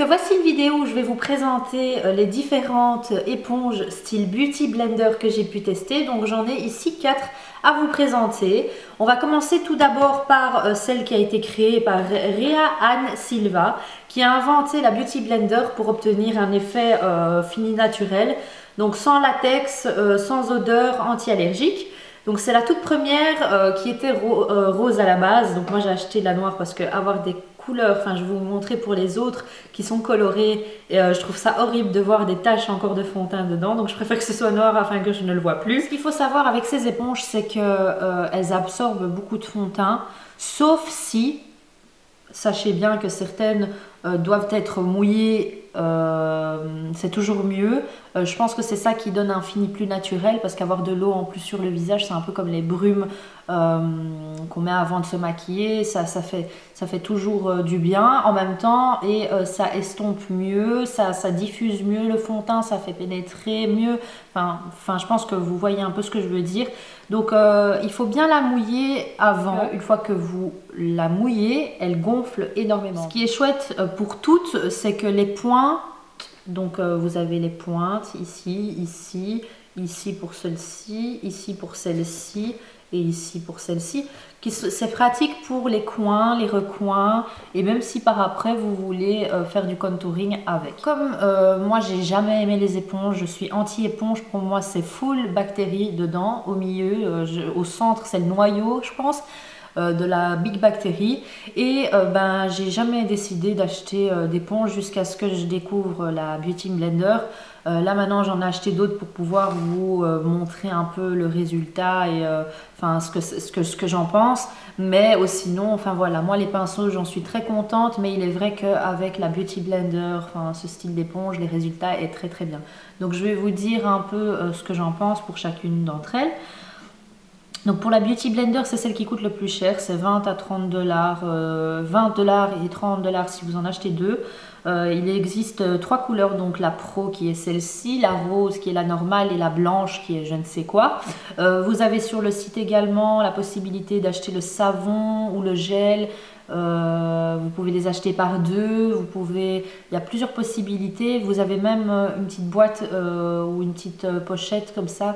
voici une vidéo où je vais vous présenter les différentes éponges style Beauty Blender que j'ai pu tester. Donc j'en ai ici 4 à vous présenter. On va commencer tout d'abord par celle qui a été créée par Ria Anne Silva, qui a inventé la Beauty Blender pour obtenir un effet fini naturel. Donc sans latex, sans odeur, anti-allergique. Donc c'est la toute première qui était rose à la base. Donc moi j'ai acheté la noire parce que avoir des couleurs, enfin je vais vous montrer pour les autres qui sont colorées, et je trouve ça horrible de voir des taches encore de fond de teint dedans, donc je préfère que ce soit noir afin que je ne le vois plus. Ce qu'il faut savoir avec ces éponges, c'est qu'elles absorbent beaucoup de fond de teint, sauf si, sachez bien que certaines doivent être mouillées, c'est toujours mieux. Je pense que c'est ça qui donne un fini plus naturel, parce qu'avoir de l'eau en plus sur le visage, c'est un peu comme les brumes qu'on met avant de se maquiller, ça fait toujours du bien en même temps, et ça estompe mieux, ça diffuse mieux le fond de teint, ça fait pénétrer mieux, enfin je pense que vous voyez un peu ce que je veux dire. Donc il faut bien la mouiller avant. Une fois que vous la mouillez, elle gonfle énormément. Ce qui est chouette pour toutes, c'est que les points, donc vous avez les pointes ici, ici, ici pour celle-ci, ici pour celle-ci et ici pour celle-ci. C'est pratique pour les coins, les recoins, et même si par après vous voulez faire du contouring avec. Comme moi j'ai jamais aimé les éponges, je suis anti-éponge, pour moi c'est full bactéries dedans, au milieu, au centre c'est le noyau je pense. De la Big Bactérie, et ben j'ai jamais décidé d'acheter d'éponge jusqu'à ce que je découvre la Beauty Blender. Là maintenant j'en ai acheté d'autres pour pouvoir vous montrer un peu le résultat et enfin ce que j'en pense, mais sinon enfin voilà, moi les pinceaux j'en suis très contente, mais il est vrai qu'avec la Beauty Blender, enfin ce style d'éponge, les résultats est très très bien. Donc je vais vous dire un peu ce que j'en pense pour chacune d'entre elles. Donc pour la Beauty Blender, c'est celle qui coûte le plus cher, c'est 20 à 30 dollars, 20 dollars et 30 dollars si vous en achetez deux. Il existe 3 couleurs, donc la Pro qui est celle-ci, la rose qui est la normale et la blanche qui est je ne sais quoi. Vous avez sur le site également la possibilité d'acheter le savon ou le gel. Vous pouvez les acheter par deux, il y a plusieurs possibilités. Vous avez même une petite boîte ou une petite pochette comme ça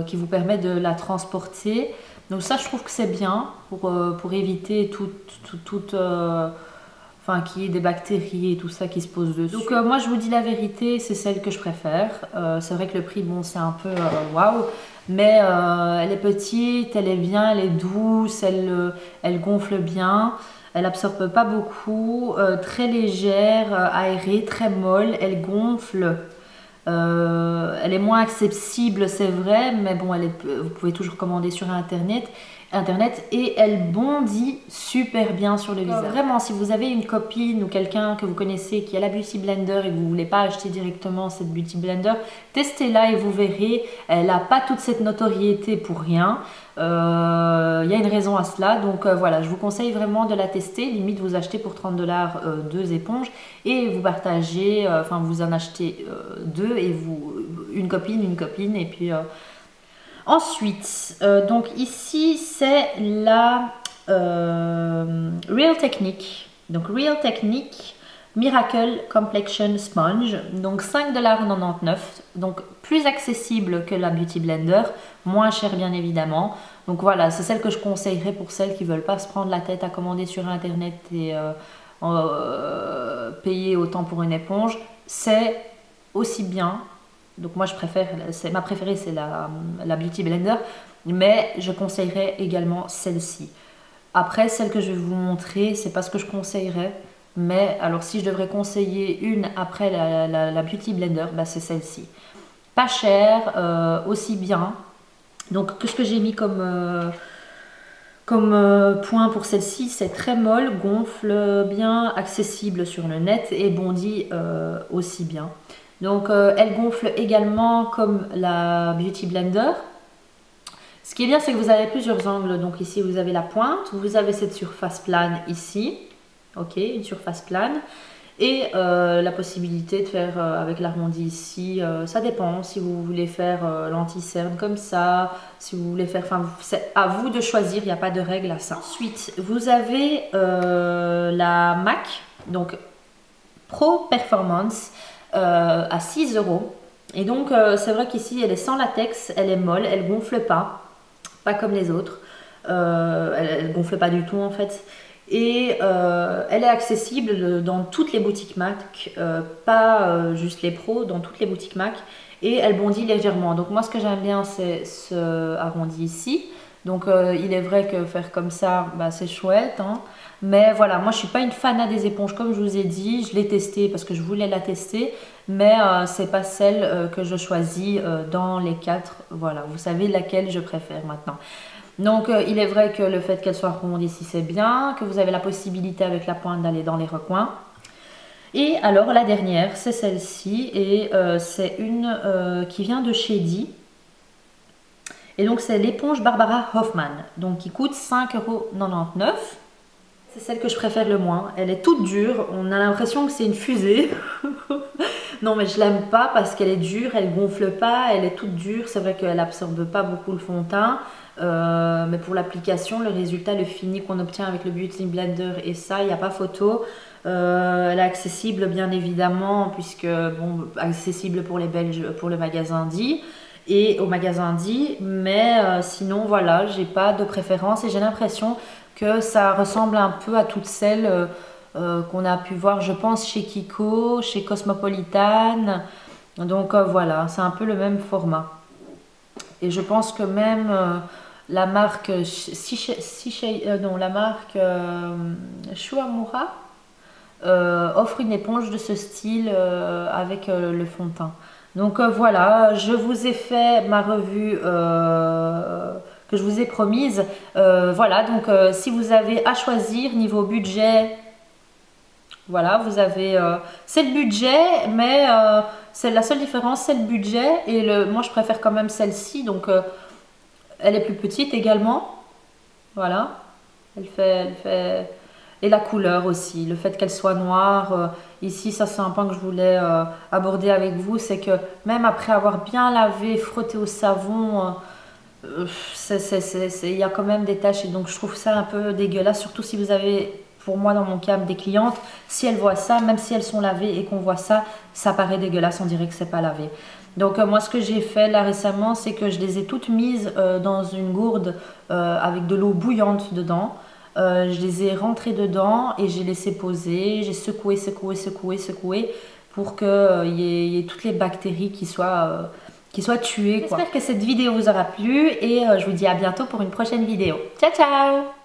qui vous permet de la transporter. Donc ça je trouve que c'est bien pour éviter enfin qu'il y ait des bactéries et tout ça qui se posent dessus. Donc moi je vous dis la vérité, c'est celle que je préfère. C'est vrai que le prix, bon, c'est un peu waouh, mais elle est petite, elle est bien, elle est douce, elle gonfle bien, elle absorbe pas beaucoup, très légère, aérée, très molle, elle gonfle. Elle est moins accessible, c'est vrai, mais bon, vous pouvez toujours commander sur internet, et elle bondit super bien sur le visage. Vraiment, si vous avez une copine ou quelqu'un que vous connaissez qui a la Beauty Blender et que vous ne voulez pas acheter directement cette Beauty Blender, testez-la et vous verrez, elle n'a pas toute cette notoriété pour rien. Il y a une raison à cela, donc voilà, je vous conseille vraiment de la tester. Limite vous achetez pour 30 dollars deux éponges et vous partagez, enfin vous en achetez deux et une copine et puis ensuite donc ici c'est la Real Technique, donc Real Technique Miracle Complexion Sponge, donc 5,99 $, donc plus accessible que la Beauty Blender, moins cher bien évidemment. Donc voilà, c'est celle que je conseillerais pour celles qui ne veulent pas se prendre la tête à commander sur internet et payer autant pour une éponge. C'est aussi bien, donc moi je préfère, ma préférée c'est la Beauty Blender, mais je conseillerais également celle-ci. Après, celle que je vais vous montrer, c'est pas ce que je conseillerais. Mais alors si je devrais conseiller une après la Beauty Blender, bah, c'est celle-ci. Pas cher, aussi bien. Donc ce que j'ai mis comme point pour celle-ci, c'est très molle, gonfle bien, accessible sur le net et bondit aussi bien. Donc elle gonfle également comme la Beauty Blender. Ce qui est bien, c'est que vous avez plusieurs angles. Donc ici vous avez la pointe, vous avez cette surface plane ici. Ok, une surface plane, et la possibilité de faire avec l'arrondi ici, ça dépend si vous voulez faire l'anti-cerne comme ça, si vous voulez faire, enfin c'est à vous de choisir, il n'y a pas de règle à ça. Ensuite vous avez la MAC, donc Pro Performance à 6 euros. Et donc c'est vrai qu'ici elle est sans latex, elle est molle, elle gonfle pas comme les autres. Elle gonfle pas du tout en fait. Et elle est accessible dans toutes les boutiques MAC, pas juste les pros, dans toutes les boutiques MAC. Et elle bondit légèrement. Donc moi ce que j'aime bien c'est ce arrondi ici. Donc il est vrai que faire comme ça, bah, c'est chouette. Hein. Mais voilà, moi je suis pas une fanat des éponges comme je vous ai dit. Je l'ai testée parce que je voulais la tester. Mais c'est pas celle que je choisis dans les 4. Voilà, vous savez laquelle je préfère maintenant. Donc il est vrai que le fait qu'elle soit ronde ici c'est bien, que vous avez la possibilité avec la pointe d'aller dans les recoins. Et alors la dernière c'est celle-ci et c'est une qui vient de chez Di. Et donc c'est l'éponge Barbara Hoffman, donc qui coûte 5,99 €. C'est celle que je préfère le moins, elle est toute dure, on a l'impression que c'est une fusée. Non mais je l'aime pas parce qu'elle est dure, elle gonfle pas, elle est toute dure, c'est vrai qu'elle absorbe pas beaucoup le fond de teint. Mais pour l'application, le résultat, le fini qu'on obtient avec le Beauty Blender et ça, il n'y a pas photo. Elle est accessible bien évidemment puisque bon, accessible pour les Belges, pour le magasin Di et au magasin Di, mais sinon voilà, j'ai pas de préférence et j'ai l'impression que ça ressemble un peu à toutes celles qu'on a pu voir, je pense, chez Kiko, chez Cosmopolitan. Donc voilà, c'est un peu le même format. Et je pense que même la marque Shuamura offre une éponge de ce style avec le fond de teint. Donc voilà, je vous ai fait ma revue que je vous ai promise. Voilà, donc si vous avez à choisir niveau budget, voilà, vous avez, c'est le budget, mais c'est la seule différence, c'est le budget. Et moi, je préfère quand même celle-ci, donc elle est plus petite également. Voilà, elle fait, et la couleur aussi, le fait qu'elle soit noire. Ici, ça c'est un point que je voulais aborder avec vous, c'est que même après avoir bien lavé, frotté au savon, il y a quand même des taches. Et donc, je trouve ça un peu dégueulasse, surtout si vous avez... Pour moi, dans mon cas, des clientes, si elles voient ça, même si elles sont lavées et qu'on voit ça, ça paraît dégueulasse, on dirait que c'est pas lavé. Donc moi, ce que j'ai fait là récemment, c'est que je les ai toutes mises dans une gourde avec de l'eau bouillante dedans. Je les ai rentrées dedans et j'ai laissé poser. J'ai secoué, secoué, secoué, secoué pour qu'il y ait toutes les bactéries qui soient tuées. J'espère que cette vidéo vous aura plu et je vous dis à bientôt pour une prochaine vidéo. Ciao, ciao!